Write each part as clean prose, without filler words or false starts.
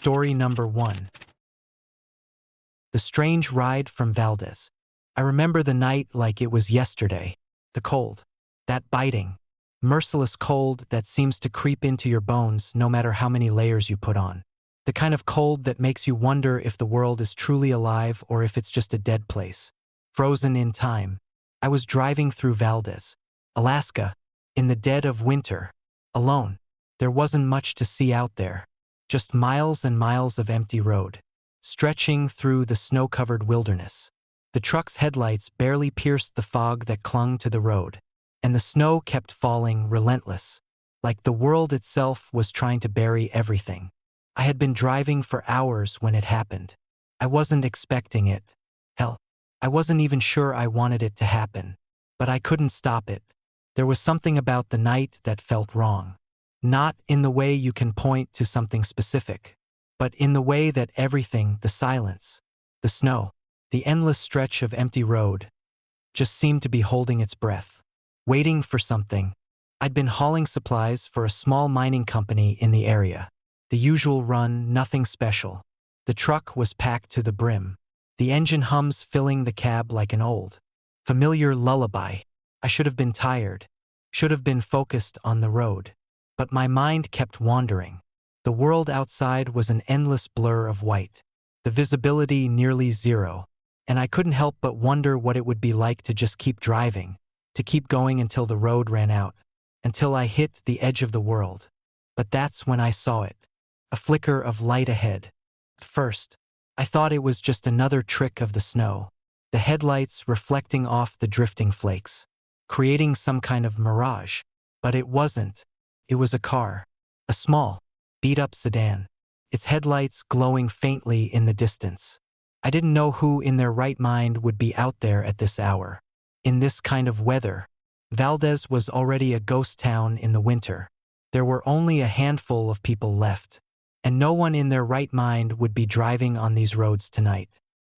Story number 1. The Strange Ride from Valdez. I remember the night like it was yesterday. The cold. That biting, merciless cold that seems to creep into your bones no matter how many layers you put on. The kind of cold that makes you wonder if the world is truly alive or if it's just a dead place. Frozen in time. I was driving through Valdez, Alaska, in the dead of winter, alone. There wasn't much to see out there. Just miles and miles of empty road, stretching through the snow-covered wilderness. The truck's headlights barely pierced the fog that clung to the road, and the snow kept falling relentless, like the world itself was trying to bury everything. I had been driving for hours when it happened. I wasn't expecting it. Hell, I wasn't even sure I wanted it to happen, but I couldn't stop it. There was something about the night that felt wrong. Not in the way you can point to something specific, but in the way that everything, the silence, the snow, the endless stretch of empty road, just seemed to be holding its breath, waiting for something. I'd been hauling supplies for a small mining company in the area. The usual run, nothing special. The truck was packed to the brim. The engine hums filling the cab like an old, familiar lullaby. I should have been tired, should have been focused on the road. But my mind kept wandering. The world outside was an endless blur of white, the visibility nearly zero, and I couldn't help but wonder what it would be like to just keep driving, to keep going until the road ran out, until I hit the edge of the world. But that's when I saw it, a flicker of light ahead. At first, I thought it was just another trick of the snow, the headlights reflecting off the drifting flakes, creating some kind of mirage. But it wasn't. It was a car, a small, beat-up sedan, its headlights glowing faintly in the distance. I didn't know who in their right mind would be out there at this hour. In this kind of weather, Valdez was already a ghost town in the winter. There were only a handful of people left, and no one in their right mind would be driving on these roads tonight.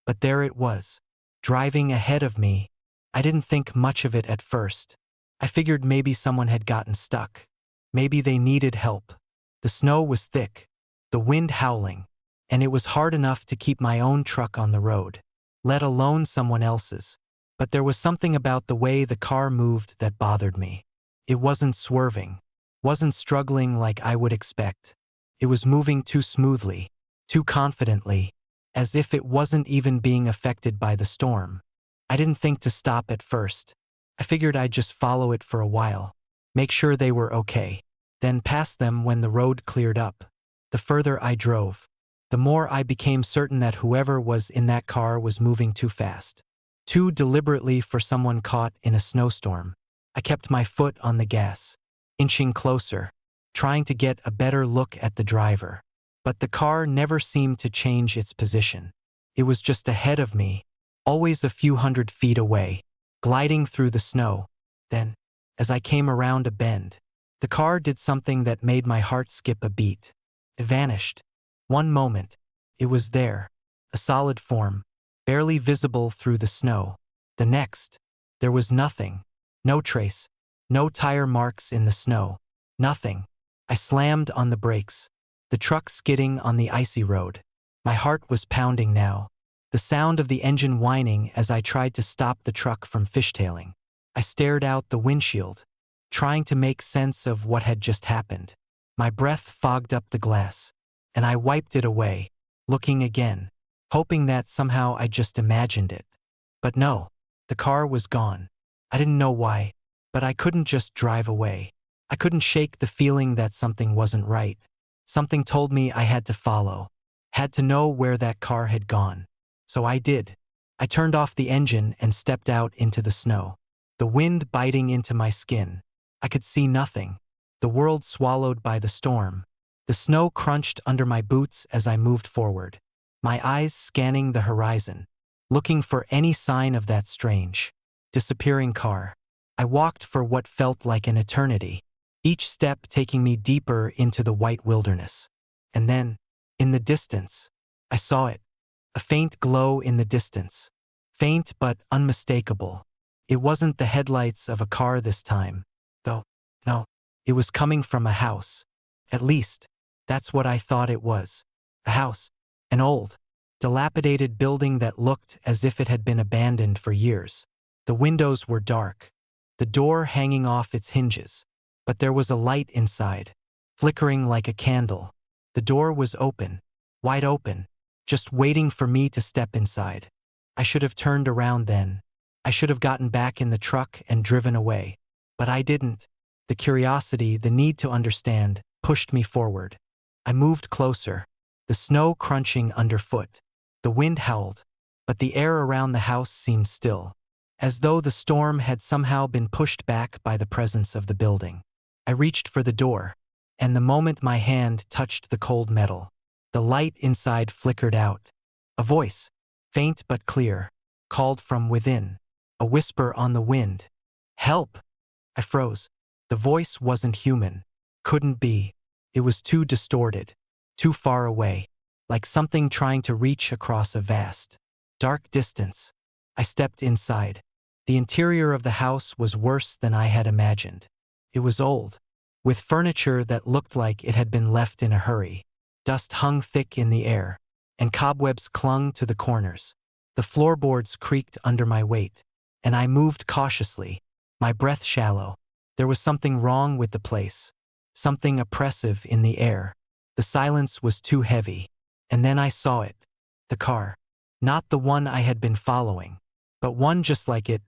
But there it was, driving ahead of me. I didn't think much of it at first. I figured maybe someone had gotten stuck. Maybe they needed help. The snow was thick, the wind howling, and it was hard enough to keep my own truck on the road, let alone someone else's. But there was something about the way the car moved that bothered me. It wasn't swerving, wasn't struggling like I would expect. It was moving too smoothly, too confidently, as if it wasn't even being affected by the storm. I didn't think to stop at first. I figured I'd just follow it for a while, make sure they were okay, then pass them when the road cleared up. The further I drove, the more I became certain that whoever was in that car was moving too fast, too deliberately for someone caught in a snowstorm. I kept my foot on the gas, inching closer, trying to get a better look at the driver. But the car never seemed to change its position. It was just ahead of me, always a few hundred feet away, gliding through the snow. Then, as I came around a bend, the car did something that made my heart skip a beat. It vanished. One moment, it was there, a solid form, barely visible through the snow. The next, there was nothing, no trace, no tire marks in the snow, nothing. I slammed on the brakes, the truck skidding on the icy road. My heart was pounding now, the sound of the engine whining as I tried to stop the truck from fishtailing. I stared out the windshield, trying to make sense of what had just happened. My breath fogged up the glass, and I wiped it away, looking again, hoping that somehow I just imagined it. But no, the car was gone. I didn't know why, but I couldn't just drive away. I couldn't shake the feeling that something wasn't right. Something told me I had to follow, had to know where that car had gone. So I did. I turned off the engine and stepped out into the snow, the wind biting into my skin. I could see nothing, the world swallowed by the storm. The snow crunched under my boots as I moved forward, my eyes scanning the horizon, looking for any sign of that strange, disappearing car. I walked for what felt like an eternity, each step taking me deeper into the white wilderness. And then, in the distance, I saw it, a faint glow in the distance, faint but unmistakable. It wasn't the headlights of a car this time, though. No, it was coming from a house. At least, that's what I thought it was. A house. An old, dilapidated building that looked as if it had been abandoned for years. The windows were dark, the door hanging off its hinges. But there was a light inside, flickering like a candle. The door was open, wide open, just waiting for me to step inside. I should have turned around then. I should have gotten back in the truck and driven away. But I didn't. The curiosity, the need to understand, pushed me forward. I moved closer, the snow crunching underfoot. The wind howled, but the air around the house seemed still, as though the storm had somehow been pushed back by the presence of the building. I reached for the door, and the moment my hand touched the cold metal, the light inside flickered out. A voice, faint but clear, called from within, a whisper on the wind. "Help!" I froze. The voice wasn't human. Couldn't be. It was too distorted, too far away, like something trying to reach across a vast, dark distance. I stepped inside. The interior of the house was worse than I had imagined. It was old, with furniture that looked like it had been left in a hurry. Dust hung thick in the air, and cobwebs clung to the corners. The floorboards creaked under my weight, and I moved cautiously, my breath shallow. There was something wrong with the place, something oppressive in the air. The silence was too heavy. And then I saw it. The car. Not the one I had been following, but one just like it,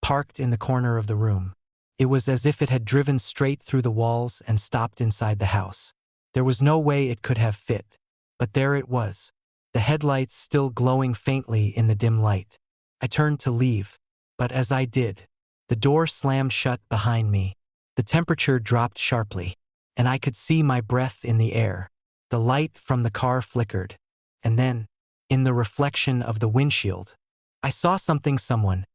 parked in the corner of the room. It was as if it had driven straight through the walls and stopped inside the house. There was no way it could have fit. But there it was, the headlights still glowing faintly in the dim light. I turned to leave, but as I did, the door slammed shut behind me. The temperature dropped sharply, and I could see my breath in the air. The light from the car flickered, and then, in the reflection of the windshield, I saw someone,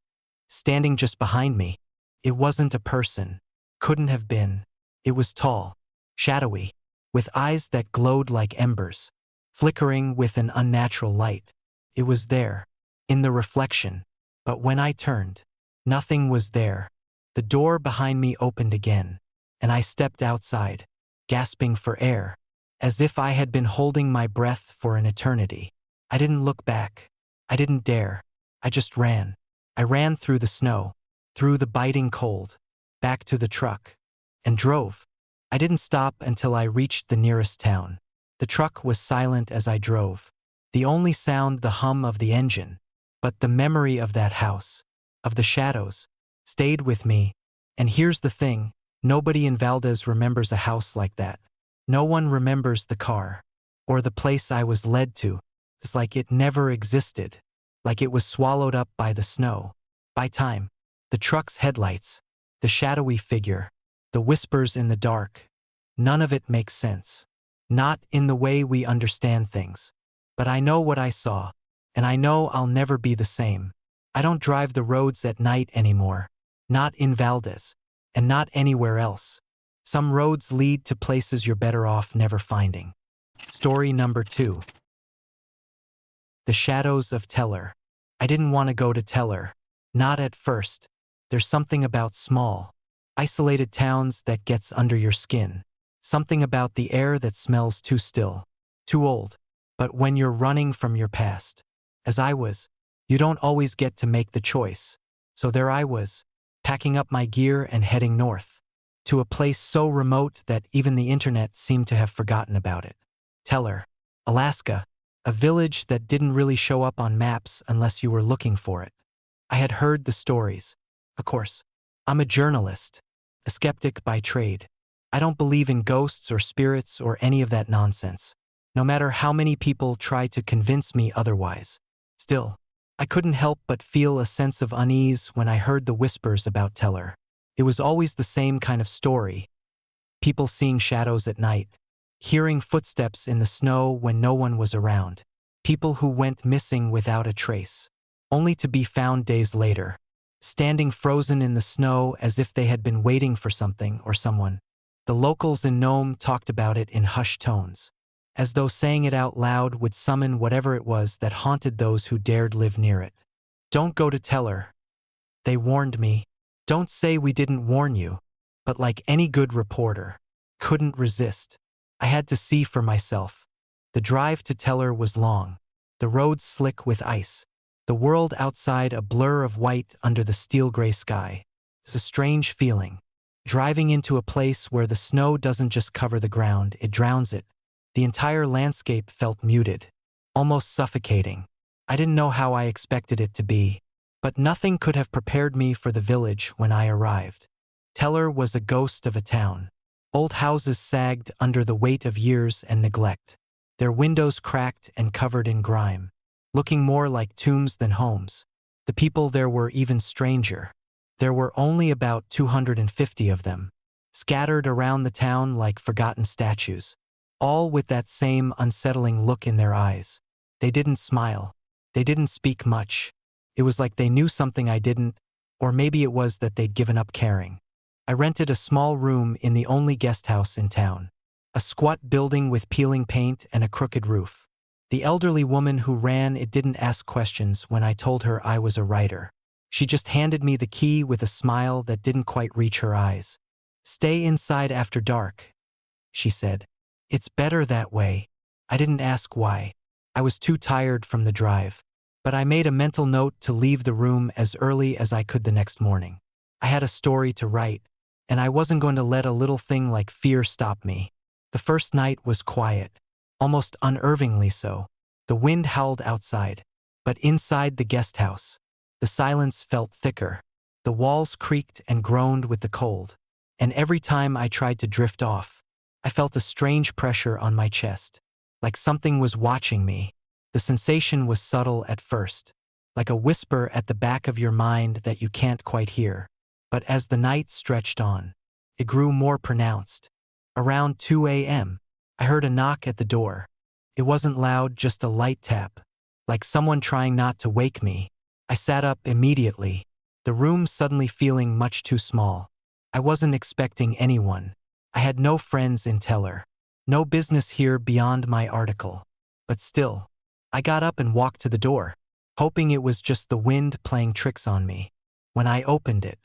standing just behind me. It wasn't a person. Couldn't have been. It was tall, shadowy, with eyes that glowed like embers, flickering with an unnatural light. It was there, in the reflection, but when I turned, nothing was there. The door behind me opened again, and I stepped outside, gasping for air, as if I had been holding my breath for an eternity. I didn't look back. I didn't dare. I just ran. I ran through the snow, through the biting cold, back to the truck, and drove. I didn't stop until I reached the nearest town. The truck was silent as I drove. The only sound the hum of the engine, but the memory of that house, of the shadows, stayed with me. And here's the thing, nobody in Valdez remembers a house like that. No one remembers the car, or the place I was led to. It's like it never existed, like it was swallowed up by the snow, by time. The truck's headlights, the shadowy figure, the whispers in the dark. None of it makes sense. Not in the way we understand things. But I know what I saw, and I know I'll never be the same. I don't drive the roads at night anymore. Not in Valdez, and not anywhere else. Some roads lead to places you're better off never finding. Story number 2. The Shadows of Teller. I didn't want to go to Teller. Not at first. There's something about small, isolated towns that gets under your skin. Something about the air that smells too still, too old. But when you're running from your past, as I was, you don't always get to make the choice. So there I was, packing up my gear and heading north, to a place so remote that even the internet seemed to have forgotten about it. Teller, Alaska, a village that didn't really show up on maps unless you were looking for it. I had heard the stories. Of course, I'm a journalist, a skeptic by trade. I don't believe in ghosts or spirits or any of that nonsense, no matter how many people try to convince me otherwise. Still, I couldn't help but feel a sense of unease when I heard the whispers about Teller. It was always the same kind of story. People seeing shadows at night, hearing footsteps in the snow when no one was around, people who went missing without a trace, only to be found days later, standing frozen in the snow as if they had been waiting for something or someone. The locals in Nome talked about it in hushed tones, as though saying it out loud would summon whatever it was that haunted those who dared live near it. Don't go to Teller, they warned me. Don't say we didn't warn you. But like any good reporter, couldn't resist. I had to see for myself. The drive to Teller was long, the roads slick with ice, the world outside a blur of white under the steel-gray sky. It's a strange feeling, driving into a place where the snow doesn't just cover the ground, it drowns it. The entire landscape felt muted, almost suffocating. I didn't know how I expected it to be, but nothing could have prepared me for the village when I arrived. Teller was a ghost of a town. Old houses sagged under the weight of years and neglect, their windows cracked and covered in grime, looking more like tombs than homes. The people there were even stranger. There were only about 250 of them, scattered around the town like forgotten statues, all with that same unsettling look in their eyes. They didn't smile. They didn't speak much. It was like they knew something I didn't, or maybe it was that they'd given up caring. I rented a small room in the only guest house in town, a squat building with peeling paint and a crooked roof. The elderly woman who ran it didn't ask questions when I told her I was a writer. She just handed me the key with a smile that didn't quite reach her eyes. "Stay inside after dark," she said. "It's better that way." I didn't ask why. I was too tired from the drive. But I made a mental note to leave the room as early as I could the next morning. I had a story to write, and I wasn't going to let a little thing like fear stop me. The first night was quiet, almost unnervingly so. The wind howled outside, but inside the guest house, the silence felt thicker. The walls creaked and groaned with the cold, and every time I tried to drift off, I felt a strange pressure on my chest, like something was watching me. The sensation was subtle at first, like a whisper at the back of your mind that you can't quite hear. But as the night stretched on, it grew more pronounced. Around 2 a.m., I heard a knock at the door. It wasn't loud, just a light tap, like someone trying not to wake me. I sat up immediately, the room suddenly feeling much too small. I wasn't expecting anyone. I had no friends in Teller, no business here beyond my article. But still, I got up and walked to the door, hoping it was just the wind playing tricks on me. When I opened it,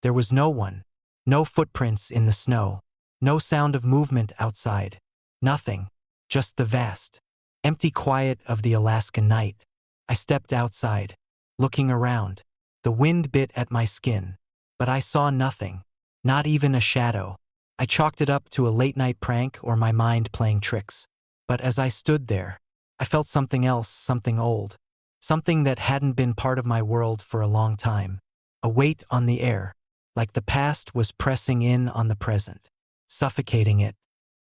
there was no one, no footprints in the snow, no sound of movement outside, nothing, just the vast, empty quiet of the Alaskan night. I stepped outside, looking around. The wind bit at my skin, but I saw nothing, not even a shadow. I chalked it up to a late-night prank or my mind playing tricks. But as I stood there, I felt something else, something old, something that hadn't been part of my world for a long time. A weight on the air, like the past was pressing in on the present, suffocating it.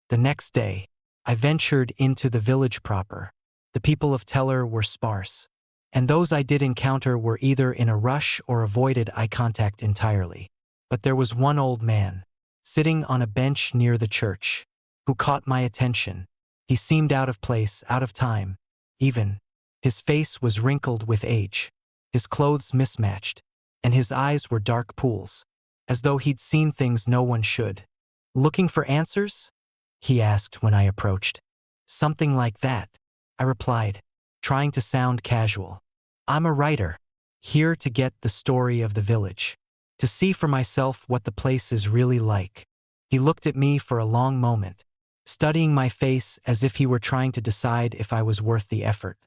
The next day, I ventured into the village proper. The people of Teller were sparse, and those I did encounter were either in a rush or avoided eye contact entirely. But there was one old man, sitting on a bench near the church, who caught my attention. He seemed out of place, out of time, even. His face was wrinkled with age, his clothes mismatched, and his eyes were dark pools, as though he'd seen things no one should. "Looking for answers?" he asked when I approached. "Something like that," I replied, trying to sound casual. "I'm a writer, here to get the story of the village, to see for myself what the place is really like." He looked at me for a long moment, studying my face as if he were trying to decide if I was worth the effort.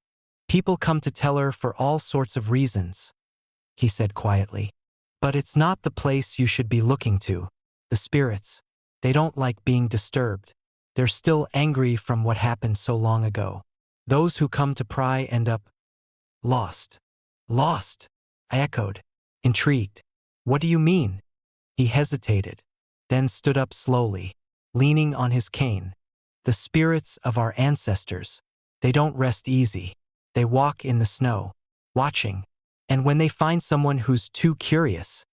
"People come to Teller for all sorts of reasons," he said quietly. "But it's not the place you should be looking to. The spirits, they don't like being disturbed. They're still angry from what happened so long ago. Those who come to pry end up lost." "Lost?" I echoed, intrigued. "What do you mean?" He hesitated, then stood up slowly, leaning on his cane. "The spirits of our ancestors, they don't rest easy. They walk in the snow, watching, and when they find someone who's too curious..."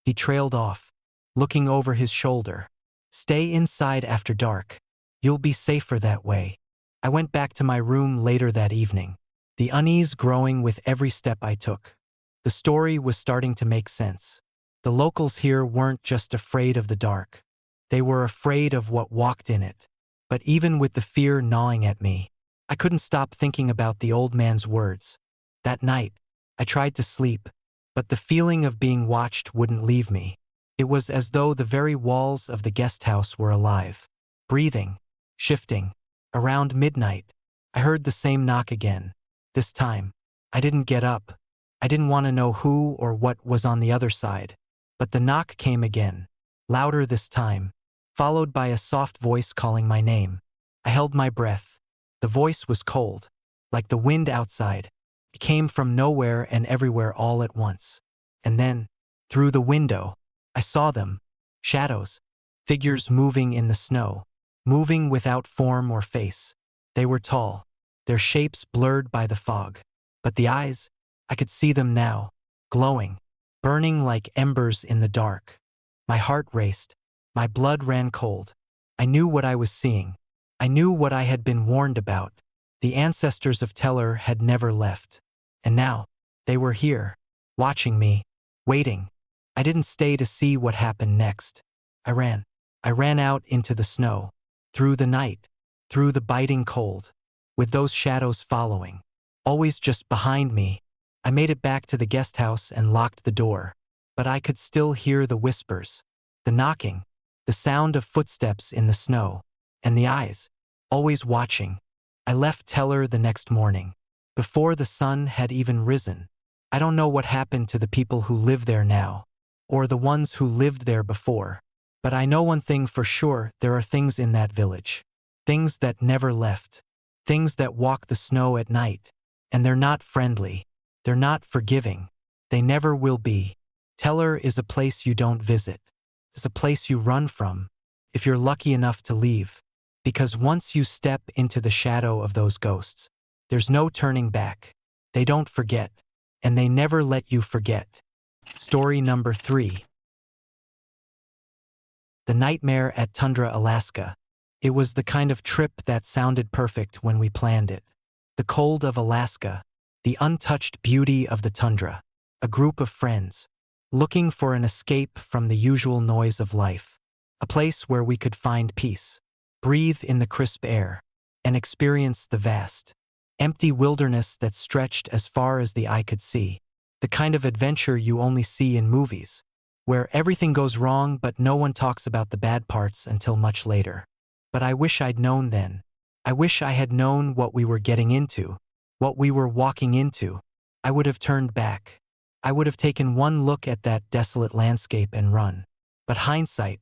He trailed off, looking over his shoulder. "Stay inside after dark. You'll be safer that way." I went back to my room later that evening, the unease growing with every step I took. The story was starting to make sense. The locals here weren't just afraid of the dark. They were afraid of what walked in it. But even with the fear gnawing at me, I couldn't stop thinking about the old man's words. That night, I tried to sleep, but the feeling of being watched wouldn't leave me. It was as though the very walls of the guest house were alive, breathing, shifting. Around midnight, I heard the same knock again. This time, I didn't get up. I didn't want to know who or what was on the other side. But the knock came again, louder this time, followed by a soft voice calling my name. I held my breath. The voice was cold, like the wind outside. It came from nowhere and everywhere all at once. And then, through the window, I saw them. Shadows. Figures moving in the snow. Moving without form or face. They were tall, their shapes blurred by the fog. But the eyes, I could see them now, glowing, burning like embers in the dark. My heart raced. My blood ran cold. I knew what I was seeing. I knew what I had been warned about. The ancestors of Teller had never left. And now, they were here, watching me, waiting. I didn't stay to see what happened next. I ran. I ran out into the snow, through the night, through the biting cold, with those shadows following, always just behind me. I made it back to the guest house and locked the door. But I could still hear the whispers, the knocking, the sound of footsteps in the snow, and the eyes, always watching. I left Teller the next morning, before the sun had even risen. I don't know what happened to the people who live there now, or the ones who lived there before. But I know one thing for sure: there are things in that village. Things that never left. Things that walk the snow at night. And they're not friendly. They're not forgiving. They never will be. Teller is a place you don't visit. It's a place you run from, if you're lucky enough to leave. Because once you step into the shadow of those ghosts, there's no turning back. They don't forget. And they never let you forget. Story number 3. The Nightmare at Tundra, Alaska. It was the kind of trip that sounded perfect when we planned it. The cold of Alaska, the untouched beauty of the tundra, a group of friends, looking for an escape from the usual noise of life, a place where we could find peace, breathe in the crisp air, and experience the vast, empty wilderness that stretched as far as the eye could see, the kind of adventure you only see in movies, where everything goes wrong but no one talks about the bad parts until much later. But I wish I'd known then. I wish I had known what we were getting into, what we were walking into. I would have turned back. I would have taken one look at that desolate landscape and run. But hindsight,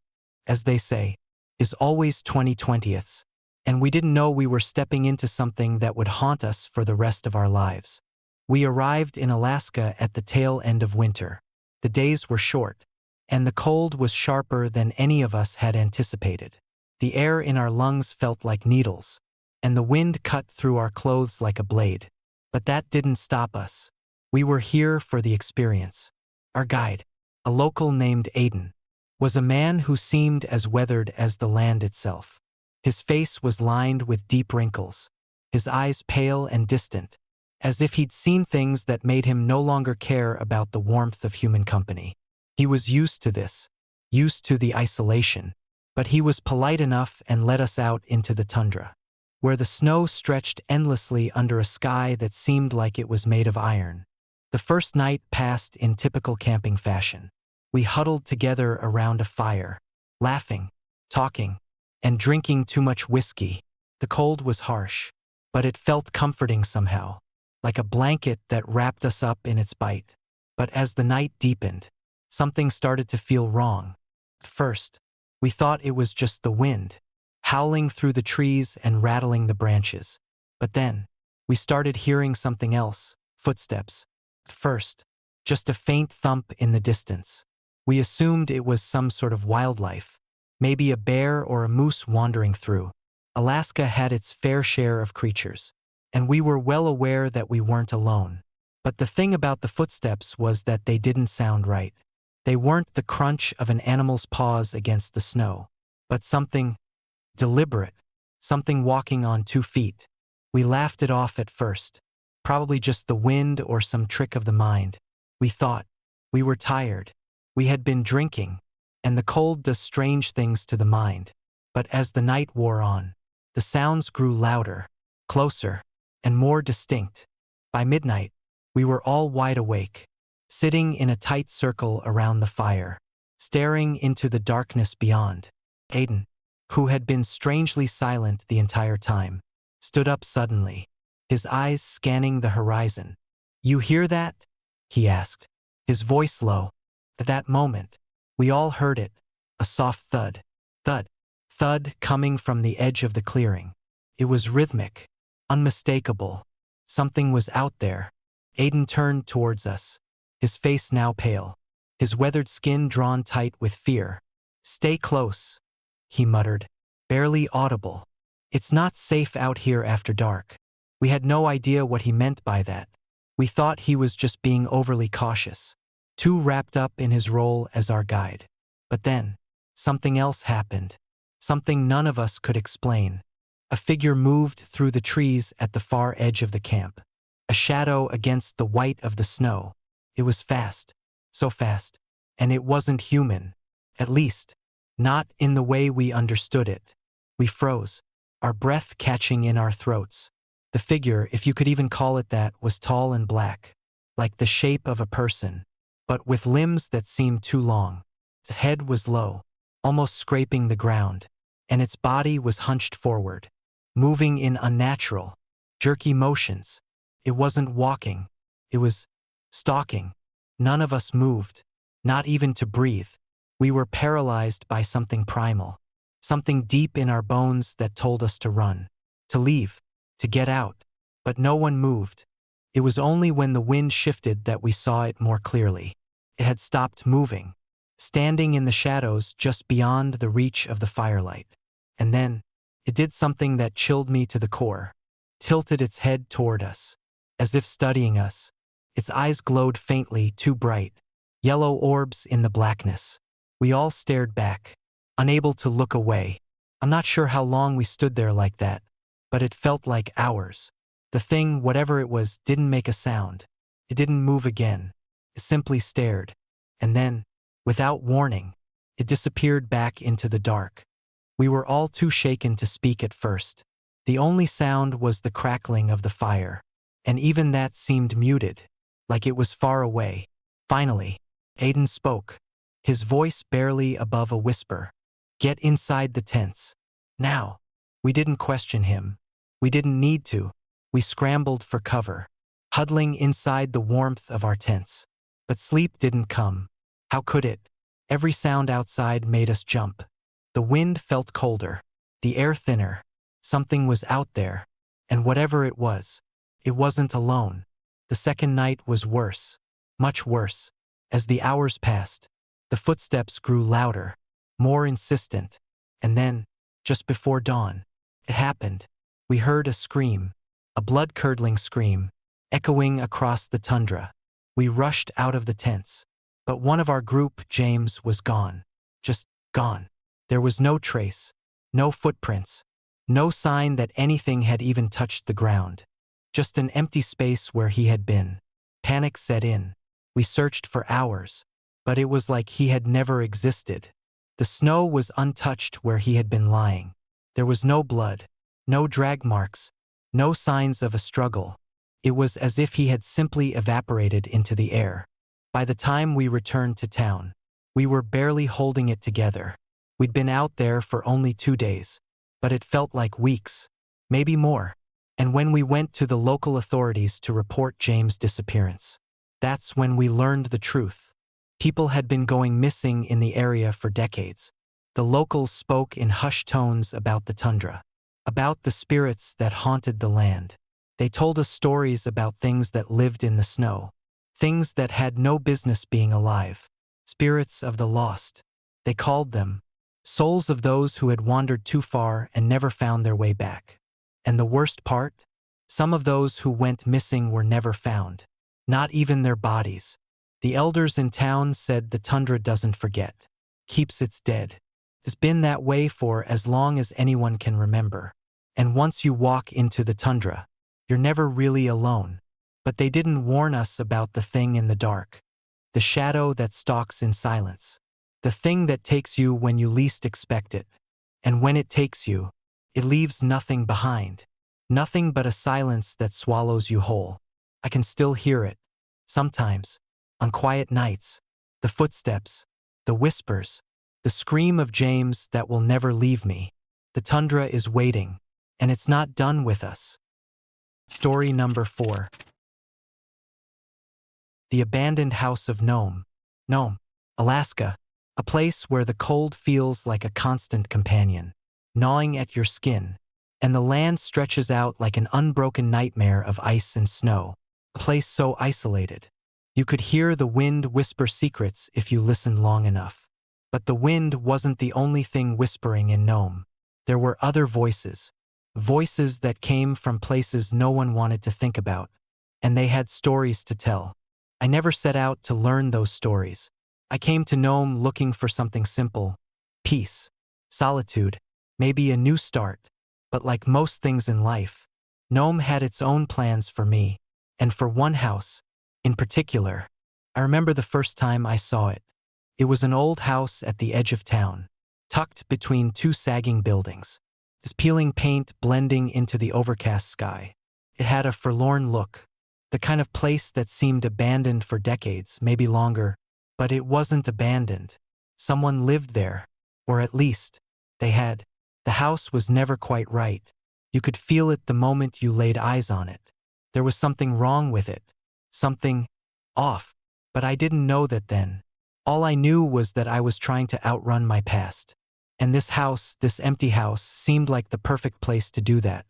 as they say, is always 20/20ths, and we didn't know we were stepping into something that would haunt us for the rest of our lives. We arrived in Alaska at the tail end of winter. The days were short, and the cold was sharper than any of us had anticipated. The air in our lungs felt like needles, and the wind cut through our clothes like a blade. But that didn't stop us. We were here for the experience. Our guide, a local named Aiden, was a man who seemed as weathered as the land itself. His face was lined with deep wrinkles, his eyes pale and distant, as if he'd seen things that made him no longer care about the warmth of human company. He was used to this, used to the isolation, but he was polite enough and let us out into the tundra, where the snow stretched endlessly under a sky that seemed like it was made of iron. The first night passed in typical camping fashion. We huddled together around a fire, laughing, talking, and drinking too much whiskey. The cold was harsh, but it felt comforting somehow, like a blanket that wrapped us up in its bite. But as the night deepened, something started to feel wrong. At first, we thought it was just the wind, howling through the trees and rattling the branches. But then, we started hearing something else: footsteps. At first, just a faint thump in the distance. We assumed it was some sort of wildlife, maybe a bear or a moose wandering through. Alaska had its fair share of creatures, and we were well aware that we weren't alone. But the thing about the footsteps was that they didn't sound right. They weren't the crunch of an animal's paws against the snow, but something deliberate, something walking on 2 feet. We laughed it off at first, probably just the wind or some trick of the mind. We thought we were tired. We had been drinking, and the cold does strange things to the mind. But as the night wore on, the sounds grew louder, closer, and more distinct. By midnight, we were all wide awake, sitting in a tight circle around the fire, staring into the darkness beyond. Aiden, who had been strangely silent the entire time, stood up suddenly. his eyes scanning the horizon. "You hear that?" he asked, his voice low. At that moment, we all heard it, a soft thud, thud, thud coming from the edge of the clearing. It was rhythmic, unmistakable. Something was out there. Aiden turned towards us, his face now pale, his weathered skin drawn tight with fear. "Stay close," he muttered, barely audible. "It's not safe out here after dark." We had no idea what he meant by that. We thought he was just being overly cautious, too wrapped up in his role as our guide. But then, something else happened, something none of us could explain. A figure moved through the trees at the far edge of the camp, a shadow against the white of the snow. It was fast, so fast, and it wasn't human, at least, not in the way we understood it. We froze, our breath catching in our throats. The figure, if you could even call it that, was tall and black, like the shape of a person, but with limbs that seemed too long. Its head was low, almost scraping the ground, and its body was hunched forward, moving in unnatural, jerky motions. It wasn't walking, it was stalking. None of us moved, not even to breathe. We were paralyzed by something primal, something deep in our bones that told us to run, to leave, to get out. But no one moved. It was only when the wind shifted that we saw it more clearly. It had stopped moving, standing in the shadows just beyond the reach of the firelight. And then, it did something that chilled me to the core. Tilted its head toward us, as if studying us. Its eyes glowed faintly, too bright, yellow orbs in the blackness. We all stared back, unable to look away. I'm not sure how long we stood there like that, but it felt like hours. The thing, whatever it was, didn't make a sound. It didn't move again. It simply stared. And then, without warning, it disappeared back into the dark. We were all too shaken to speak at first. The only sound was the crackling of the fire, and even that seemed muted, like it was far away. Finally, Aiden spoke, his voice barely above a whisper. "Get inside the tents. Now." We didn't question him. We didn't need to. We scrambled for cover, huddling inside the warmth of our tents. But sleep didn't come. How could it? Every sound outside made us jump. The wind felt colder, the air thinner. Something was out there, and whatever it wasn't alone. The second night was worse, much worse. As the hours passed, the footsteps grew louder, more insistent, and then, just before dawn, it happened. We heard a scream, a blood-curdling scream, echoing across the tundra. We rushed out of the tents, but one of our group, James, was gone. Just gone. There was no trace, no footprints, no sign that anything had even touched the ground. Just an empty space where he had been. Panic set in. We searched for hours, but it was like he had never existed. The snow was untouched where he had been lying. There was no blood, no drag marks, no signs of a struggle. It was as if he had simply evaporated into the air. By the time we returned to town, we were barely holding it together. We'd been out there for only 2 days, but it felt like weeks, maybe more. And when we went to the local authorities to report James' disappearance, that's when we learned the truth. People had been going missing in the area for decades. The locals spoke in hushed tones about the tundra, about the spirits that haunted the land. They told us stories about things that lived in the snow, things that had no business being alive, spirits of the lost. They called them souls of those who had wandered too far and never found their way back. And the worst part? Some of those who went missing were never found, not even their bodies. The elders in town said the tundra doesn't forget, keeps its dead. It's been that way for as long as anyone can remember. And once you walk into the tundra, you're never really alone. But they didn't warn us about the thing in the dark, the shadow that stalks in silence, the thing that takes you when you least expect it. And when it takes you, it leaves nothing behind, nothing but a silence that swallows you whole. I can still hear it, sometimes, on quiet nights, the footsteps, the whispers, the scream of James that will never leave me. The tundra is waiting, and it's not done with us. Story number 4. The Abandoned House of Nome, Alaska. A place where the cold feels like a constant companion, gnawing at your skin, and the land stretches out like an unbroken nightmare of ice and snow. A place so isolated. You could hear the wind whisper secrets if you listened long enough. But the wind wasn't the only thing whispering in Nome. There were other voices. Voices that came from places no one wanted to think about. And they had stories to tell. I never set out to learn those stories. I came to Nome looking for something simple. Peace. Solitude. Maybe a new start. But like most things in life, Nome had its own plans for me. And for one house, in particular, I remember the first time I saw it. It was an old house at the edge of town, tucked between two sagging buildings. This peeling paint blending into the overcast sky. It had a forlorn look. The kind of place that seemed abandoned for decades, maybe longer. But it wasn't abandoned. Someone lived there. Or at least, they had. The house was never quite right. You could feel it the moment you laid eyes on it. There was something wrong with it. Something off. But I didn't know that then. All I knew was that I was trying to outrun my past. And this house, this empty house, seemed like the perfect place to do that.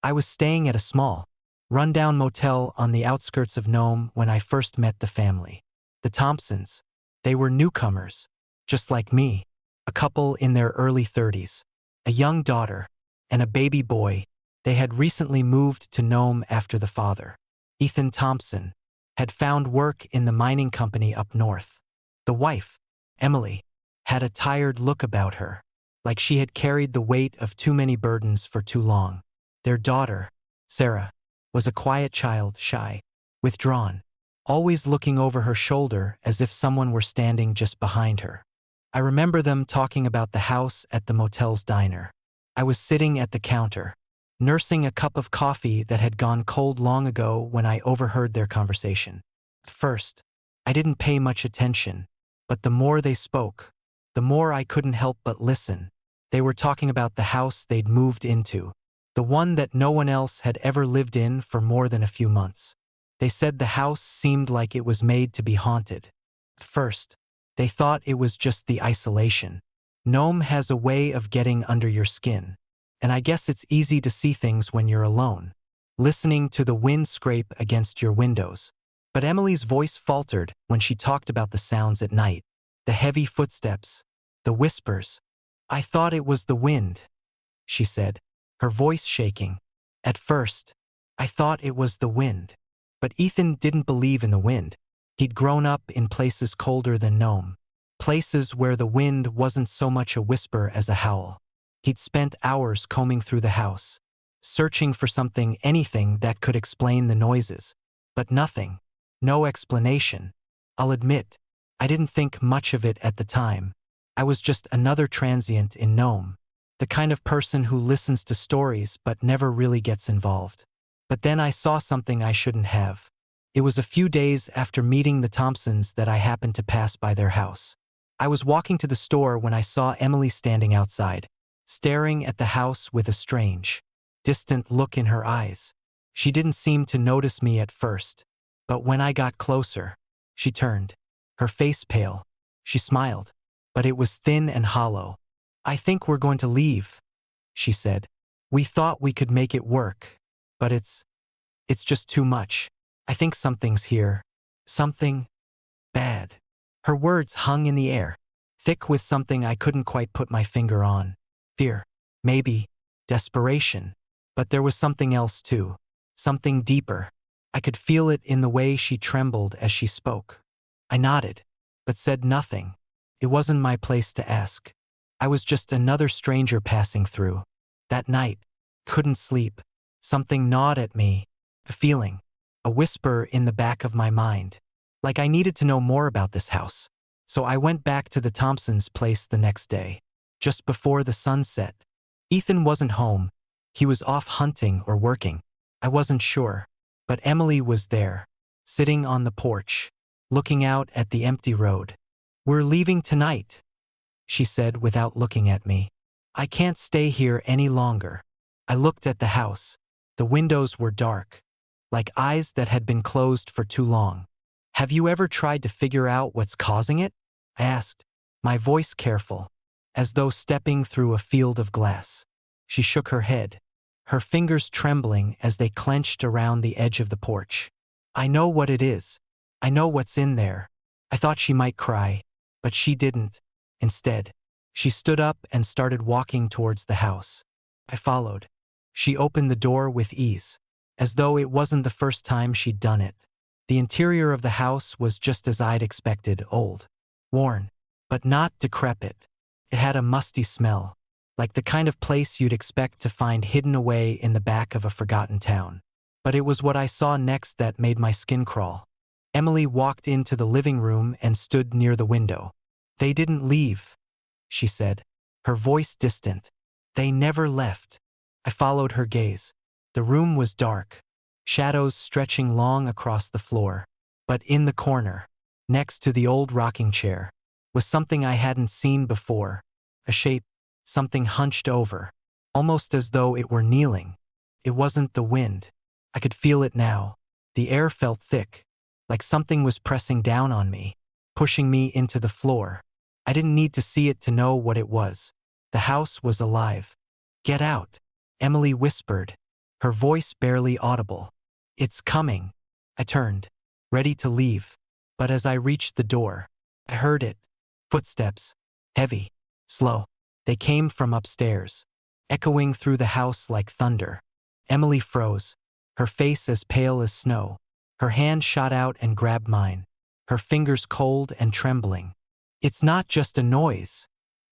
I was staying at a small, rundown motel on the outskirts of Nome when I first met the family. The Thompsons. They were newcomers, just like me, a couple in their early 30s, a young daughter, and a baby boy. They had recently moved to Nome after the father, Ethan Thompson, had found work in the mining company up north. The wife, Emily, had a tired look about her, like she had carried the weight of too many burdens for too long. Their daughter, Sarah, was a quiet child, shy, withdrawn, always looking over her shoulder as if someone were standing just behind her. I remember them talking about the house at the motel's diner. I was sitting at the counter, nursing a cup of coffee that had gone cold long ago when I overheard their conversation. At first, I didn't pay much attention, but the more they spoke, the more I couldn't help but listen. They were talking about the house they'd moved into, the one that no one else had ever lived in for more than a few months. They said the house seemed like it was made to be haunted. At first, they thought it was just the isolation. Nome has a way of getting under your skin. And I guess it's easy to see things when you're alone, listening to the wind scrape against your windows. But Emily's voice faltered when she talked about the sounds at night, the heavy footsteps, the whispers. I thought it was the wind, she said, her voice shaking. At first, I thought it was the wind. But Ethan didn't believe in the wind. He'd grown up in places colder than Nome, places where the wind wasn't so much a whisper as a howl. He'd spent hours combing through the house, searching for something, anything that could explain the noises. But nothing. No explanation. I'll admit, I didn't think much of it at the time. I was just another transient in Nome, the kind of person who listens to stories but never really gets involved. But then I saw something I shouldn't have. It was a few days after meeting the Thompsons that I happened to pass by their house. I was walking to the store when I saw Emily standing outside, staring at the house with a strange, distant look in her eyes. She didn't seem to notice me at first, but when I got closer, she turned, her face pale. She smiled, but it was thin and hollow. "I think we're going to leave," she said. "We thought we could make it work, but it's just too much. I think something's here. Something bad." Her words hung in the air, thick with something I couldn't quite put my finger on. Fear, maybe, desperation. But there was something else too, something deeper. I could feel it in the way she trembled as she spoke. I nodded, but said nothing. It wasn't my place to ask. I was just another stranger passing through. That night, couldn't sleep. Something gnawed at me, a feeling, a whisper in the back of my mind. Like I needed to know more about this house. So I went back to the Thompsons' place the next day, just before the sun set. Ethan wasn't home. He was off hunting or working. I wasn't sure. But Emily was there, sitting on the porch, looking out at the empty road. "We're leaving tonight," she said without looking at me. "I can't stay here any longer." I looked at the house. The windows were dark, like eyes that had been closed for too long. Have you ever tried to figure out what's causing it? I asked, my voice careful, as though stepping through a field of glass. She shook her head, her fingers trembling as they clenched around the edge of the porch. I know what it is. I know what's in there. I thought she might cry, but she didn't. Instead, she stood up and started walking towards the house. I followed. She opened the door with ease, as though it wasn't the first time she'd done it. The interior of the house was just as I'd expected, old, worn, but not decrepit. It had a musty smell, like the kind of place you'd expect to find hidden away in the back of a forgotten town. But it was what I saw next that made my skin crawl. Emily walked into the living room and stood near the window. They didn't leave, she said, her voice distant. They never left. I followed her gaze. The room was dark, shadows stretching long across the floor. But in the corner, next to the old rocking chair, was something I hadn't seen before, a shape, something hunched over, almost as though it were kneeling. It wasn't the wind. I could feel it now. The air felt thick, like something was pressing down on me, pushing me into the floor. I didn't need to see it to know what it was. The house was alive. Get out, Emily whispered, her voice barely audible. It's coming. I turned, ready to leave, but as I reached the door, I heard it. Footsteps, heavy, slow. They came from upstairs, echoing through the house like thunder. Emily froze, her face as pale as snow. Her hand shot out and grabbed mine, her fingers cold and trembling. It's not just a noise,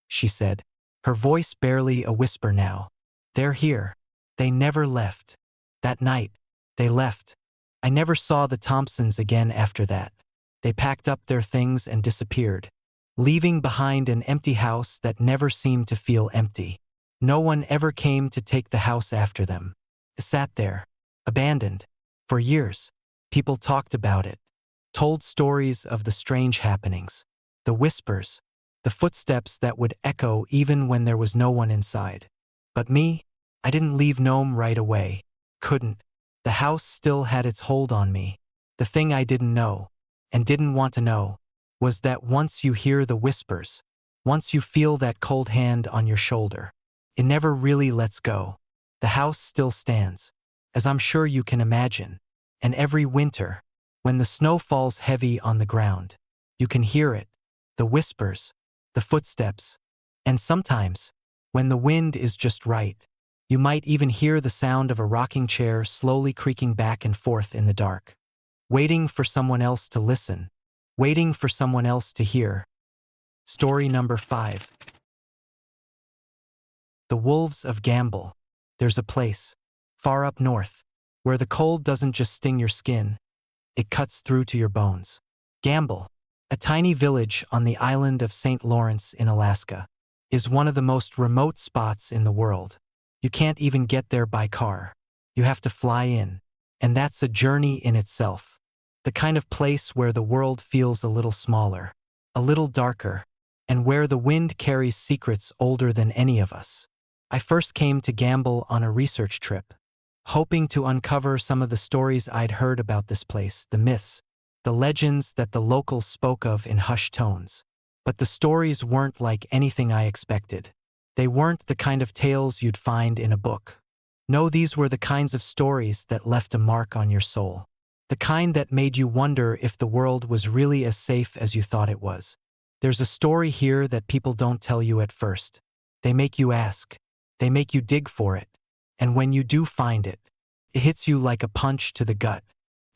she said, her voice barely a whisper now. They're here. They never left. That night, they left. I never saw the Thompsons again after that. They packed up their things and disappeared, leaving behind an empty house that never seemed to feel empty. No one ever came to take the house after them. It sat there, abandoned. For years, people talked about it, told stories of the strange happenings, the whispers, the footsteps that would echo even when there was no one inside. But me, I didn't leave Nome right away. Couldn't. The house still had its hold on me. The thing I didn't know, and didn't want to know, was that once you hear the whispers, once you feel that cold hand on your shoulder, it never really lets go. The house still stands, as I'm sure you can imagine, and every winter, when the snow falls heavy on the ground, you can hear it, the whispers, the footsteps, and sometimes, when the wind is just right, you might even hear the sound of a rocking chair slowly creaking back and forth in the dark, waiting for someone else to listen, waiting for someone else to hear. Story number 5. The Wolves of Gamble. There's a place, far up north, where the cold doesn't just sting your skin, it cuts through to your bones. Gamble, a tiny village on the island of St. Lawrence in Alaska, is one of the most remote spots in the world. You can't even get there by car. You have to fly in, and that's a journey in itself. The kind of place where the world feels a little smaller, a little darker, and where the wind carries secrets older than any of us. I first came to Gamble on a research trip, hoping to uncover some of the stories I'd heard about this place, the myths, the legends that the locals spoke of in hushed tones. But the stories weren't like anything I expected. They weren't the kind of tales you'd find in a book. No, these were the kinds of stories that left a mark on your soul. The kind that made you wonder if the world was really as safe as you thought it was. There's a story here that people don't tell you at first. They make you ask. They make you dig for it. And when you do find it, it hits you like a punch to the gut.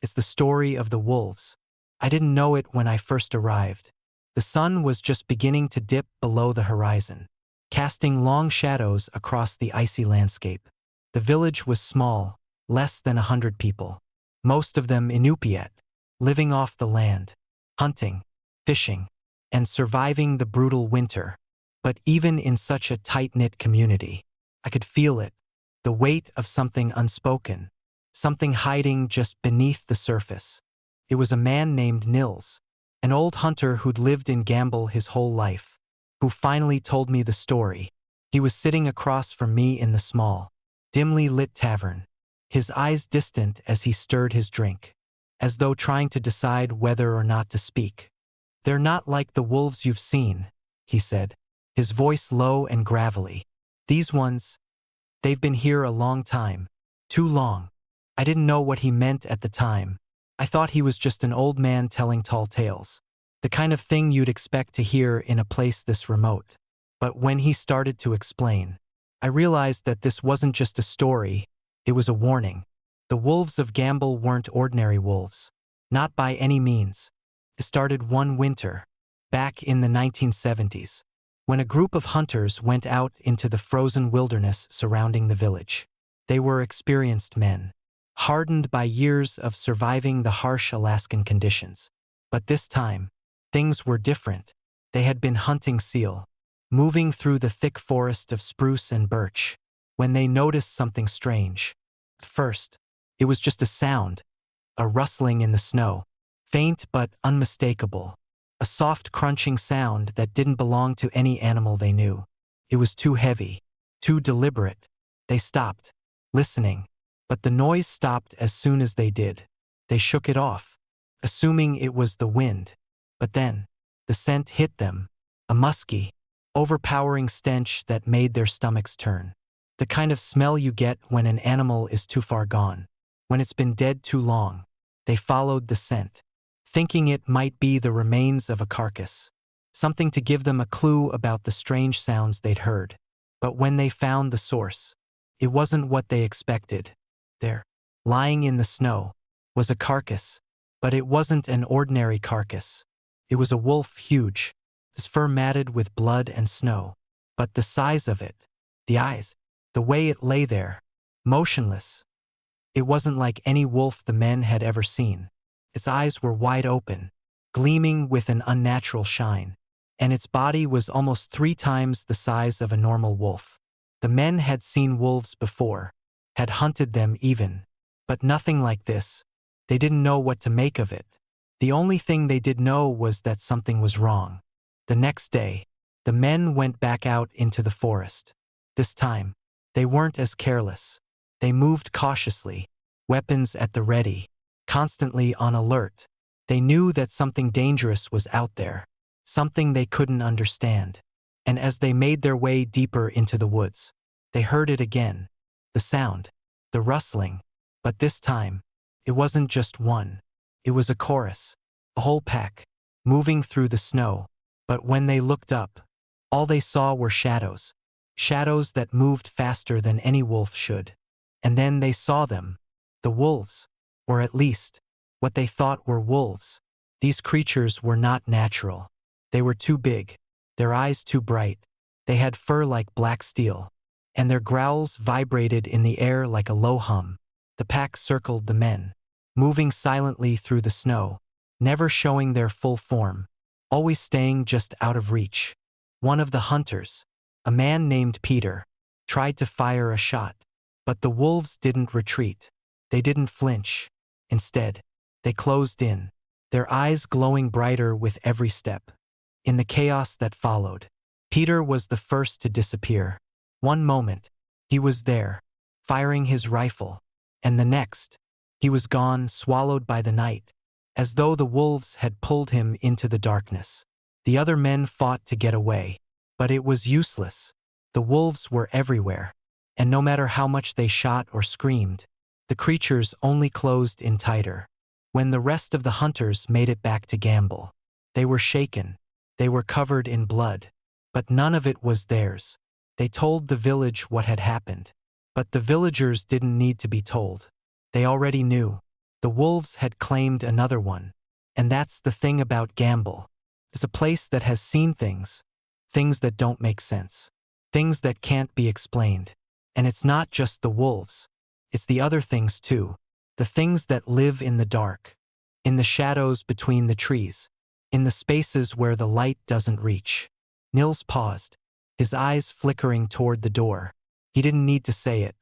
It's the story of the wolves. I didn't know it when I first arrived. The sun was just beginning to dip below the horizon, casting long shadows across the icy landscape. The village was small, less than 100 people, most of them Inupiat, living off the land, hunting, fishing, and surviving the brutal winter. But even in such a tight-knit community, I could feel it, the weight of something unspoken, something hiding just beneath the surface. It was a man named Nils, an old hunter who'd lived in Gamble his whole life, who finally told me the story. He was sitting across from me in the small, dimly lit tavern, his eyes distant as he stirred his drink, as though trying to decide whether or not to speak. "They're not like the wolves you've seen," he said, his voice low and gravelly. "These ones, they've been here a long time. Too long." I didn't know what he meant at the time. I thought he was just an old man telling tall tales, the kind of thing you'd expect to hear in a place this remote. But when he started to explain, I realized that this wasn't just a story, it was a warning. The wolves of Gamble weren't ordinary wolves. Not by any means. It started one winter, back in the 1970s, when a group of hunters went out into the frozen wilderness surrounding the village. They were experienced men, hardened by years of surviving the harsh Alaskan conditions. But this time, things were different. They had been hunting seal, moving through the thick forest of spruce and birch, when they noticed something strange. At first, it was just a sound, a rustling in the snow, faint but unmistakable, a soft crunching sound that didn't belong to any animal they knew. It was too heavy, too deliberate. They stopped, listening, but the noise stopped as soon as they did. They shook it off, assuming it was the wind. But then, the scent hit them, a musky, overpowering stench that made their stomachs turn. The kind of smell you get when an animal is too far gone, when it's been dead too long. They followed the scent, thinking it might be the remains of a carcass, something to give them a clue about the strange sounds they'd heard. But when they found the source, it wasn't what they expected. There, lying in the snow, was a carcass, but it wasn't an ordinary carcass. It was a wolf huge, his fur matted with blood and snow. But the size of it, the eyes, the way it lay there, motionless. It wasn't like any wolf the men had ever seen. Its eyes were wide open, gleaming with an unnatural shine, and its body was almost 3 times the size of a normal wolf. The men had seen wolves before, had hunted them even, but nothing like this. They didn't know what to make of it. The only thing they did know was that something was wrong. The next day, the men went back out into the forest. This time, they weren't as careless. They moved cautiously, weapons at the ready, constantly on alert. They knew that something dangerous was out there, something they couldn't understand. And as they made their way deeper into the woods, they heard it again. The sound, the rustling. But this time, it wasn't just one. It was a chorus, a whole pack, moving through the snow. But when they looked up, all they saw were shadows, shadows that moved faster than any wolf should. And then they saw them, the wolves, or at least, what they thought were wolves. These creatures were not natural. They were too big, their eyes too bright. They had fur like black steel, and their growls vibrated in the air like a low hum. The pack circled the men, moving silently through the snow, never showing their full form, always staying just out of reach. One of the hunters, a man named Peter, tried to fire a shot, but the wolves didn't retreat. They didn't flinch. Instead, they closed in, their eyes glowing brighter with every step. In the chaos that followed, Peter was the first to disappear. One moment, he was there, firing his rifle, and the next, he was gone, swallowed by the night, as though the wolves had pulled him into the darkness. The other men fought to get away, but it was useless. The wolves were everywhere, and no matter how much they shot or screamed, the creatures only closed in tighter. When the rest of the hunters made it back to Gamble, they were shaken, they were covered in blood, but none of it was theirs. They told the village what had happened, but the villagers didn't need to be told. They already knew. The wolves had claimed another one, and that's the thing about Gamble. It's a place that has seen things, things that don't make sense, things that can't be explained. And it's not just the wolves, it's the other things too, the things that live in the dark, in the shadows between the trees, in the spaces where the light doesn't reach. Nils paused, his eyes flickering toward the door. He didn't need to say it,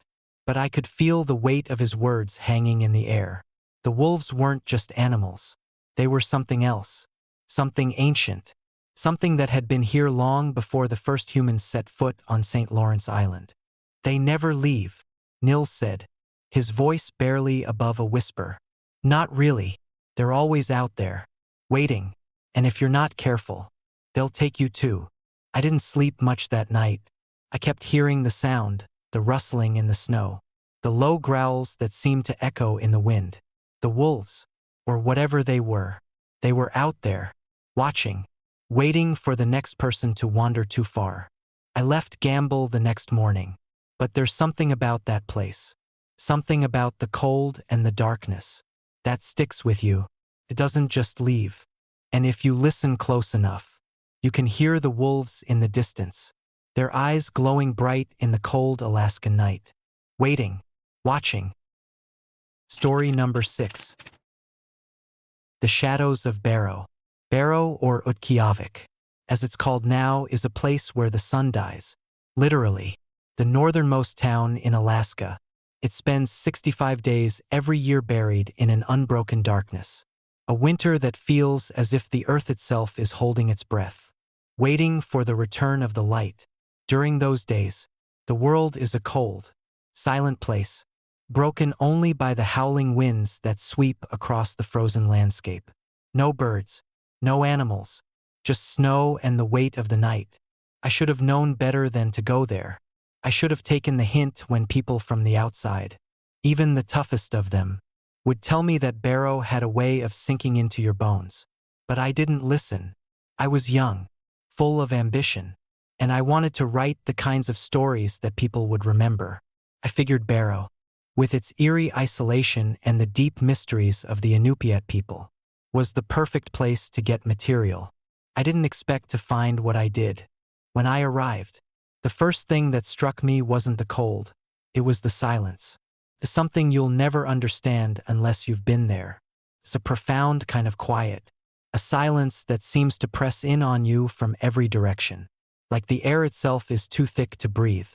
but I could feel the weight of his words hanging in the air. The wolves weren't just animals. They were something else, something ancient, something that had been here long before the first humans set foot on St. Lawrence Island. They never leave, Nils said, his voice barely above a whisper. Not really. They're always out there, waiting, and if you're not careful, they'll take you too. I didn't sleep much that night. I kept hearing the sound, the rustling in the snow, the low growls that seemed to echo in the wind. The wolves, or whatever they were out there, watching, waiting for the next person to wander too far. I left Gamble the next morning, but there's something about that place. Something about the cold and the darkness that sticks with you. It doesn't just leave. And if you listen close enough, you can hear the wolves in the distance, their eyes glowing bright in the cold Alaskan night. Waiting, watching. Story number 6. The Shadows of Barrow. Barrow, or Utqiagvik, as it's called now, is a place where the sun dies. Literally, the northernmost town in Alaska. It spends 65 days every year buried in an unbroken darkness. A winter that feels as if the earth itself is holding its breath, waiting for the return of the light. During those days, the world is a cold, silent place, broken only by the howling winds that sweep across the frozen landscape. No birds, no animals, just snow and the weight of the night. I should have known better than to go there. I should have taken the hint when people from the outside, even the toughest of them, would tell me that Barrow had a way of sinking into your bones. But I didn't listen. I was young, full of ambition, and I wanted to write the kinds of stories that people would remember. I figured Barrow, with its eerie isolation and the deep mysteries of the Inupiat people, was the perfect place to get material. I didn't expect to find what I did. When I arrived, the first thing that struck me wasn't the cold, it was the silence. The something you'll never understand unless you've been there. It's a profound kind of quiet, a silence that seems to press in on you from every direction, like the air itself is too thick to breathe.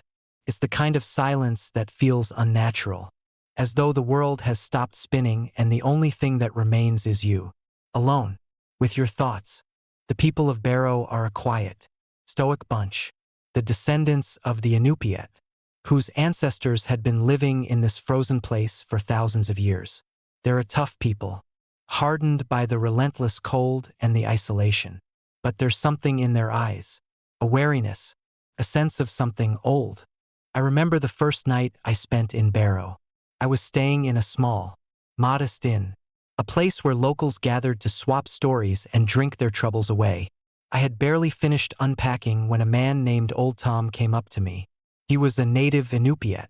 It's the kind of silence that feels unnatural, as though the world has stopped spinning and the only thing that remains is you, alone, with your thoughts. The people of Barrow are a quiet, stoic bunch, the descendants of the Inupiat, whose ancestors had been living in this frozen place for thousands of years. They're a tough people, hardened by the relentless cold and the isolation. But there's something in their eyes, a wariness, a sense of something old. I remember the first night I spent in Barrow. I was staying in a small, modest inn, a place where locals gathered to swap stories and drink their troubles away. I had barely finished unpacking when a man named Old Tom came up to me. He was a native Inupiat,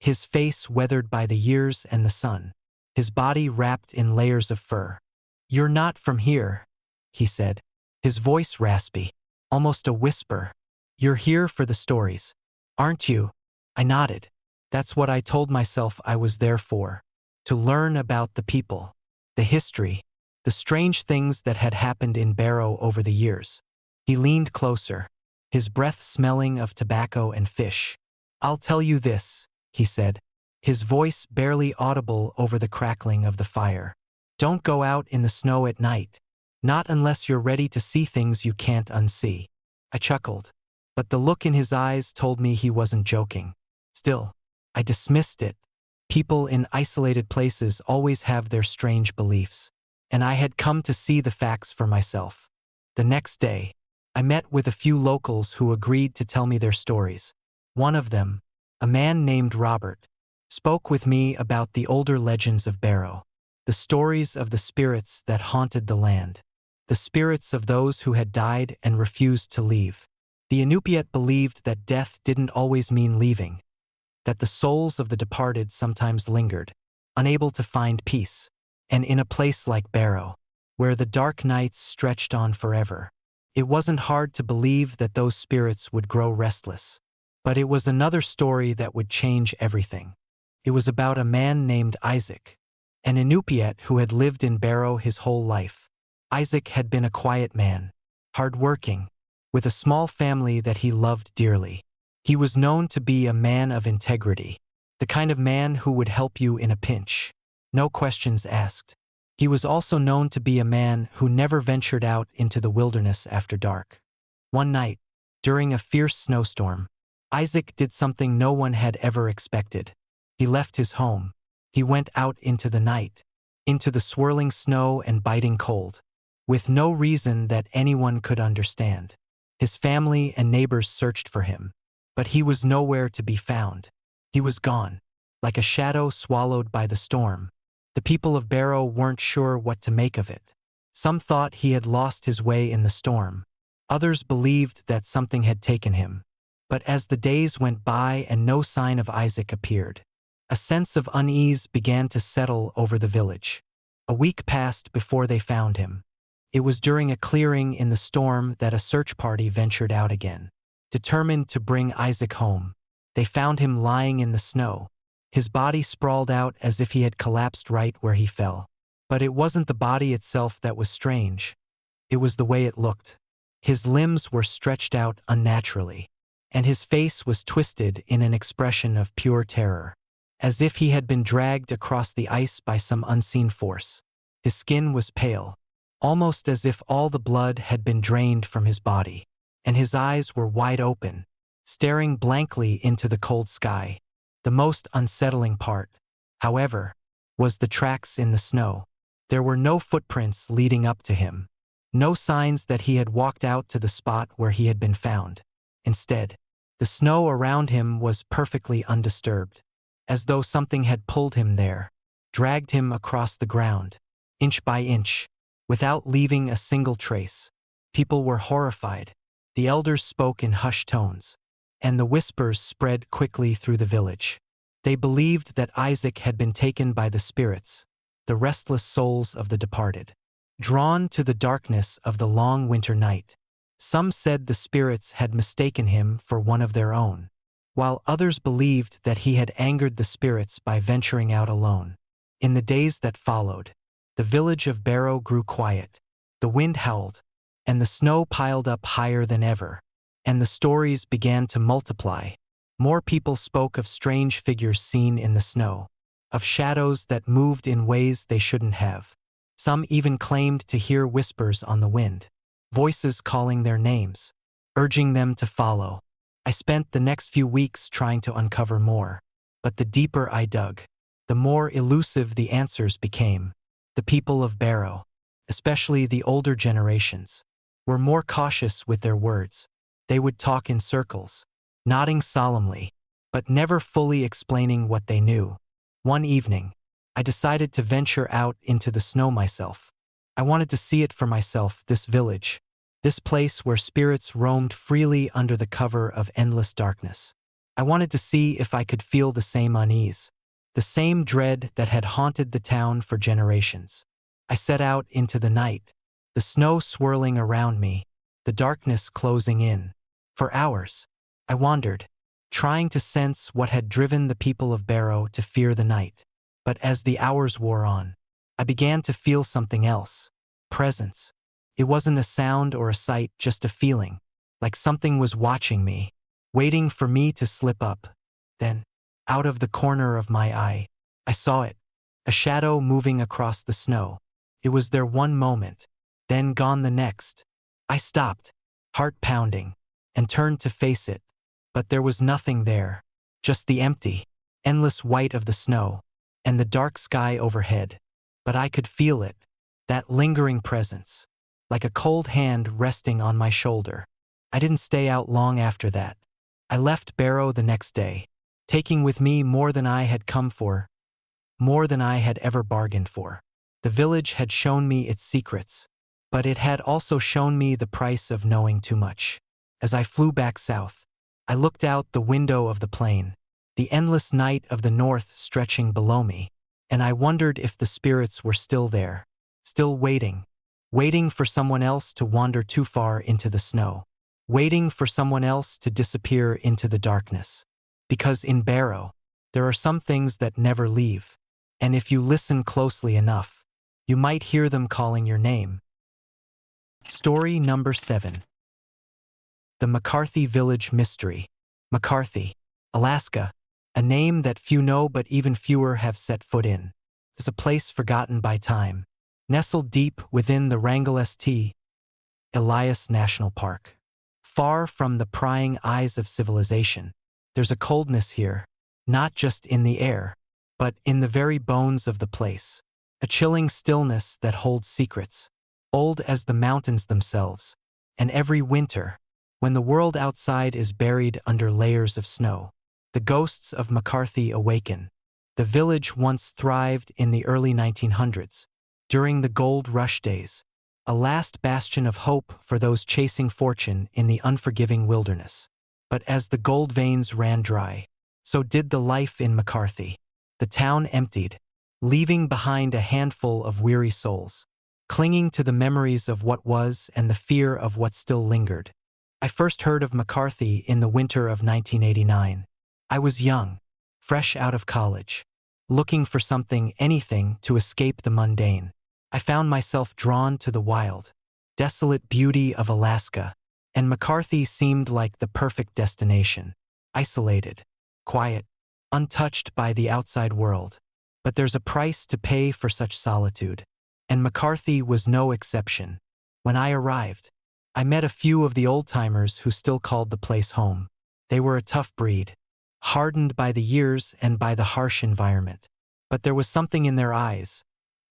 his face weathered by the years and the sun, his body wrapped in layers of fur. "You're not from here," he said, his voice raspy, almost a whisper. "You're here for the stories, aren't you?" I nodded. That's what I told myself I was there for, to learn about the people, the history, the strange things that had happened in Barrow over the years. He leaned closer, his breath smelling of tobacco and fish. "I'll tell you this," he said, his voice barely audible over the crackling of the fire. "Don't go out in the snow at night, not unless you're ready to see things you can't unsee." I chuckled, but the look in his eyes told me he wasn't joking. Still, I dismissed it. People in isolated places always have their strange beliefs, and I had come to see the facts for myself. The next day, I met with a few locals who agreed to tell me their stories. One of them, a man named Robert, spoke with me about the older legends of Barrow, the stories of the spirits that haunted the land, the spirits of those who had died and refused to leave. The Inupiat believed that death didn't always mean leaving, that the souls of the departed sometimes lingered, unable to find peace, and in a place like Barrow, where the dark nights stretched on forever, it wasn't hard to believe that those spirits would grow restless. But it was another story that would change everything. It was about a man named Isaac, an Inupiat who had lived in Barrow his whole life. Isaac had been a quiet man, hard-working, with a small family that he loved dearly. He was known to be a man of integrity, the kind of man who would help you in a pinch, no questions asked. He was also known to be a man who never ventured out into the wilderness after dark. One night, during a fierce snowstorm, Isaac did something no one had ever expected. He left his home, He went out into the night, into the swirling snow and biting cold, with no reason that anyone could understand. His family and neighbors searched for him, but he was nowhere to be found. He was gone, like a shadow swallowed by the storm. The people of Barrow weren't sure what to make of it. Some thought he had lost his way in the storm. Others believed that something had taken him. But as the days went by and no sign of Isaac appeared, a sense of unease began to settle over the village. A week passed before they found him. It was during a clearing in the storm that a search party ventured out again, determined to bring Isaac home. They found him lying in the snow, his body sprawled out as if he had collapsed right where he fell. But it wasn't the body itself that was strange. It was the way it looked. His limbs were stretched out unnaturally, and his face was twisted in an expression of pure terror, as if he had been dragged across the ice by some unseen force. His skin was pale, almost as if all the blood had been drained from his body, and his eyes were wide open, staring blankly into the cold sky. The most unsettling part, however, was the tracks in the snow. There were no footprints leading up to him, no signs that he had walked out to the spot where he had been found. Instead, the snow around him was perfectly undisturbed, as though something had pulled him there, dragged him across the ground, inch by inch, without leaving a single trace. People were horrified. The elders spoke in hushed tones, and the whispers spread quickly through the village. They believed that Isaac had been taken by the spirits, the restless souls of the departed, drawn to the darkness of the long winter night. Some said the spirits had mistaken him for one of their own, while others believed that he had angered the spirits by venturing out alone. In the days that followed, the village of Barrow grew quiet. The wind howled, and the snow piled up higher than ever, and the stories began to multiply. More people spoke of strange figures seen in the snow, of shadows that moved in ways they shouldn't have. Some even claimed to hear whispers on the wind, voices calling their names, urging them to follow. I spent the next few weeks trying to uncover more, but the deeper I dug, the more elusive the answers became. The people of Barrow, especially the older generations, were more cautious with their words. They would talk in circles, nodding solemnly, but never fully explaining what they knew. One evening, I decided to venture out into the snow myself. I wanted to see it for myself, this village, this place where spirits roamed freely under the cover of endless darkness. I wanted to see if I could feel the same unease, the same dread that had haunted the town for generations. I set out into the night, the snow swirling around me, the darkness closing in. For hours, I wandered, trying to sense what had driven the people of Barrow to fear the night. But as the hours wore on, I began to feel something else. Presence. It wasn't a sound or a sight, just a feeling, like something was watching me, waiting for me to slip up. Then, out of the corner of my eye, I saw it, a shadow moving across the snow. It was there one moment, then gone the next. I stopped, heart pounding, and turned to face it. But there was nothing there, just the empty, endless white of the snow, and the dark sky overhead. But I could feel it, that lingering presence, like a cold hand resting on my shoulder. I didn't stay out long after that. I left Barrow the next day, taking with me more than I had come for, more than I had ever bargained for. The village had shown me its secrets, but it had also shown me the price of knowing too much. As I flew back south, I looked out the window of the plane, the endless night of the north stretching below me, and I wondered if the spirits were still there, still waiting, waiting for someone else to wander too far into the snow, waiting for someone else to disappear into the darkness. Because in Barrow, there are some things that never leave, and if you listen closely enough, you might hear them calling your name. Story number 7. The McCarthy Village Mystery. McCarthy, Alaska, a name that few know but even fewer have set foot in, is a place forgotten by time, nestled deep within the Wrangell St. Elias National Park. Far from the prying eyes of civilization, there's a coldness here, not just in the air, but in the very bones of the place. A chilling stillness that holds secrets, old as the mountains themselves. And every winter, when the world outside is buried under layers of snow, the ghosts of McCarthy awaken. The village once thrived in the early 1900s, during the gold rush days, a last bastion of hope for those chasing fortune in the unforgiving wilderness. But as the gold veins ran dry, so did the life in McCarthy. The town emptied, leaving behind a handful of weary souls, clinging to the memories of what was and the fear of what still lingered. I first heard of McCarthy in the winter of 1989. I was young, fresh out of college, looking for something, anything, to escape the mundane. I found myself drawn to the wild, desolate beauty of Alaska, and McCarthy seemed like the perfect destination. Isolated, quiet, untouched by the outside world. But there's a price to pay for such solitude, and McCarthy was no exception. When I arrived, I met a few of the old-timers who still called the place home. They were a tough breed, hardened by the years and by the harsh environment. But there was something in their eyes,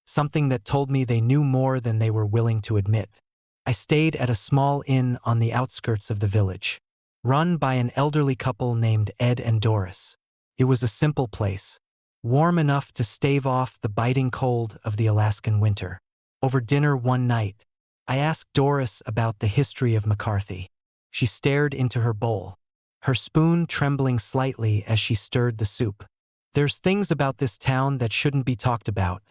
something that told me they knew more than they were willing to admit. I stayed at a small inn on the outskirts of the village, run by an elderly couple named Ed and Doris. It was a simple place, warm enough to stave off the biting cold of the Alaskan winter. Over dinner one night, I asked Doris about the history of McCarthy. She stared into her bowl, her spoon trembling slightly as she stirred the soup. "There's things about this town that shouldn't be talked about,"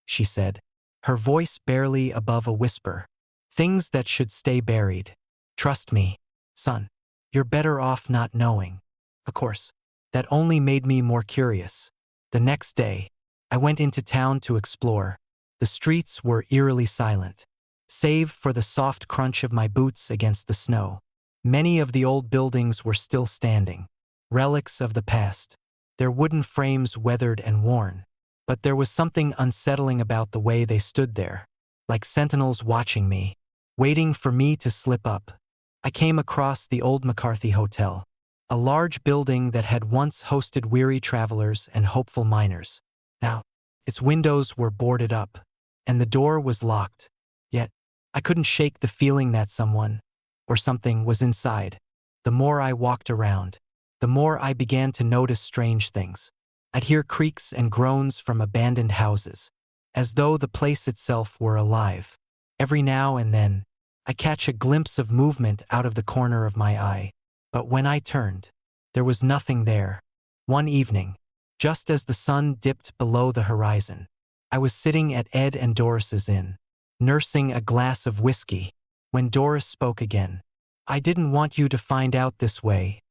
she said, her voice barely above a whisper. "Things that should stay buried. Trust me, son. You're better off not knowing." Of course, that only made me more curious. The next day, I went into town to explore. The streets were eerily silent, save for the soft crunch of my boots against the snow. Many of the old buildings were still standing, relics of the past, their wooden frames weathered and worn. But there was something unsettling about the way they stood there, like sentinels watching me, waiting for me to slip up. I came across the old McCarthy Hotel, a large building that had once hosted weary travelers and hopeful miners. Now, its windows were boarded up, and the door was locked. Yet, I couldn't shake the feeling that someone, or something, was inside. The more I walked around, the more I began to notice strange things. I'd hear creaks and groans from abandoned houses, as though the place itself were alive. Every now and then, I catch a glimpse of movement out of the corner of my eye. But when I turned, there was nothing there. One evening, just as the sun dipped below the horizon, I was sitting at Ed and Doris's inn, nursing a glass of whiskey, when Doris spoke again. "I didn't want you to find out this way,"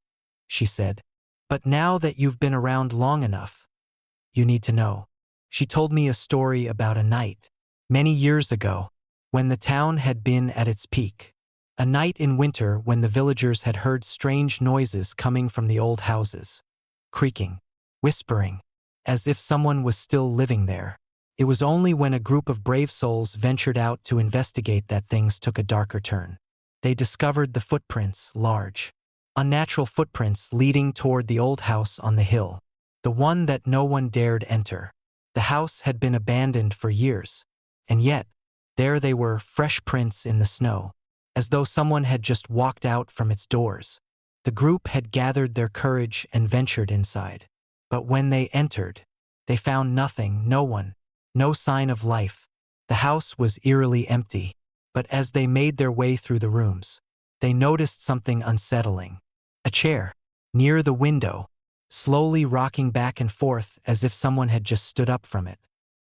she said. "But now that you've been around long enough, you need to know." She told me a story about a night, many years ago, when the town had been at its peak. A night in winter when the villagers had heard strange noises coming from the old houses. Creaking, whispering, as if someone was still living there. It was only when a group of brave souls ventured out to investigate that things took a darker turn. They discovered the footprints, large, unnatural footprints leading toward the old house on the hill, the one that no one dared enter. The house had been abandoned for years, and yet, there they were, fresh prints in the snow, as though someone had just walked out from its doors. The group had gathered their courage and ventured inside. But when they entered, they found nothing, no one, no sign of life. The house was eerily empty, but as they made their way through the rooms, they noticed something unsettling. A chair, near the window, slowly rocking back and forth as if someone had just stood up from it.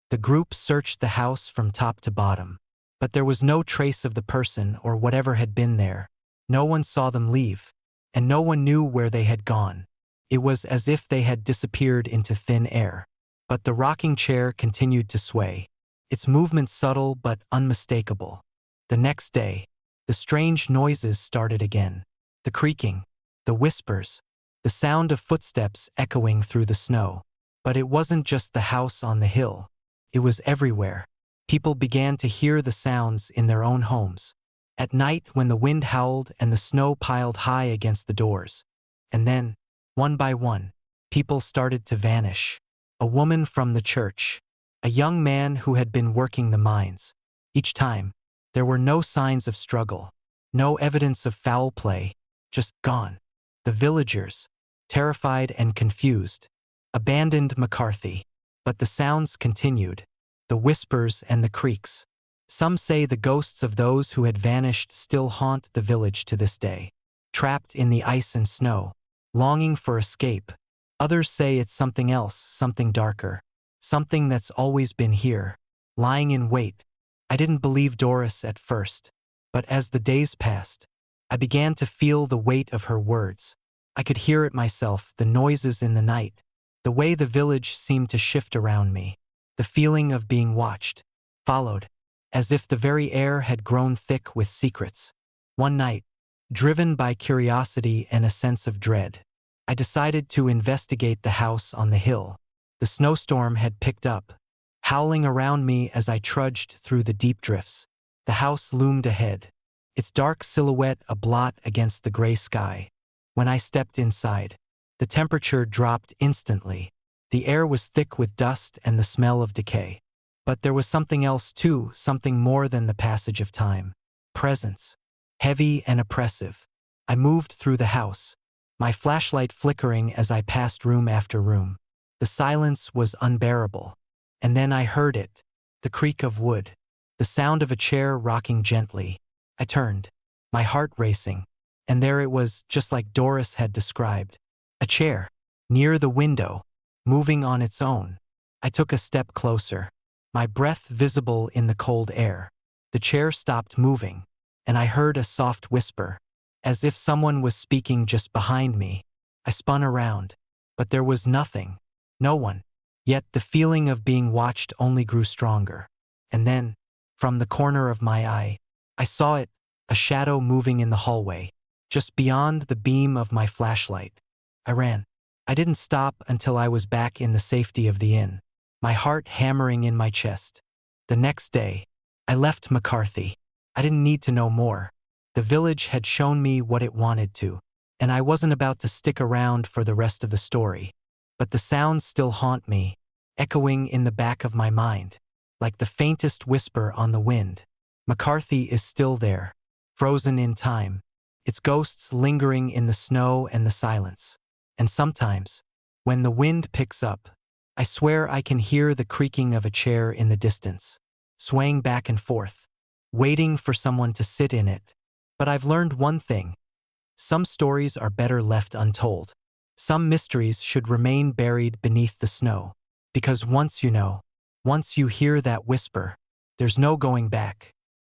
The group searched the house from top to bottom, but there was no trace of the person or whatever had been there. No one saw them leave, and no one knew where they had gone. It was as if they had disappeared into thin air. But the rocking chair continued to sway, its movement subtle but unmistakable. The next day, the strange noises started again. The creaking, the whispers, the sound of footsteps echoing through the snow. But it wasn't just the house on the hill. It was everywhere. People began to hear the sounds in their own homes. At night when the wind howled and the snow piled high against the doors. And then, one by one, people started to vanish. a woman from the church, a young man who had been working the mines. Each time, there were no signs of struggle, no evidence of foul play, just gone. The villagers, terrified and confused, abandoned McCarthy. But the sounds continued, the whispers and the creaks. Some say the ghosts of those who had vanished still haunt the village to this day, trapped in the ice and snow, longing for escape. Others say it's something else, something darker, something that's always been here, lying in wait. I didn't believe Doris at first, but as the days passed, I began to feel the weight of her words. I could hear it myself, the noises in the night, the way the village seemed to shift around me, the feeling of being watched, followed, as if the very air had grown thick with secrets. One night, driven by curiosity and a sense of dread, I decided to investigate the house on the hill. The snowstorm had picked up, howling around me as I trudged through the deep drifts. The house loomed ahead, its dark silhouette a blot against the gray sky. When I stepped inside, the temperature dropped instantly. The air was thick with dust and the smell of decay. But there was something else too, something more than the passage of time. Presence. Heavy and oppressive. I moved through the house, my flashlight flickering as I passed room after room. The silence was unbearable. And then I heard it, the creak of wood, the sound of a chair rocking gently. I turned, my heart racing, and there it was, just like Doris had described. A chair, near the window, moving on its own. I took a step closer, my breath visible in the cold air. The chair stopped moving, and I heard a soft whisper, as if someone was speaking just behind me. I spun around, but there was nothing, no one. Yet the feeling of being watched only grew stronger. And then, from the corner of my eye, I saw it, a shadow moving in the hallway, just beyond the beam of my flashlight. I ran. I didn't stop until I was back in the safety of the inn, my heart hammering in my chest. The next day, I left McCarthy. I didn't need to know more. The village had shown me what it wanted to, and I wasn't about to stick around for the rest of the story. But the sounds still haunt me, echoing in the back of my mind, like the faintest whisper on the wind. McCarthy is still there, frozen in time, its ghosts lingering in the snow and the silence. And sometimes, when the wind picks up, I swear I can hear the creaking of a chair in the distance, swaying back and forth, waiting for someone to sit in it. But I've learned one thing. Some stories are better left untold. Some mysteries should remain buried beneath the snow. Because once you know, once you hear that whisper, there's no going back.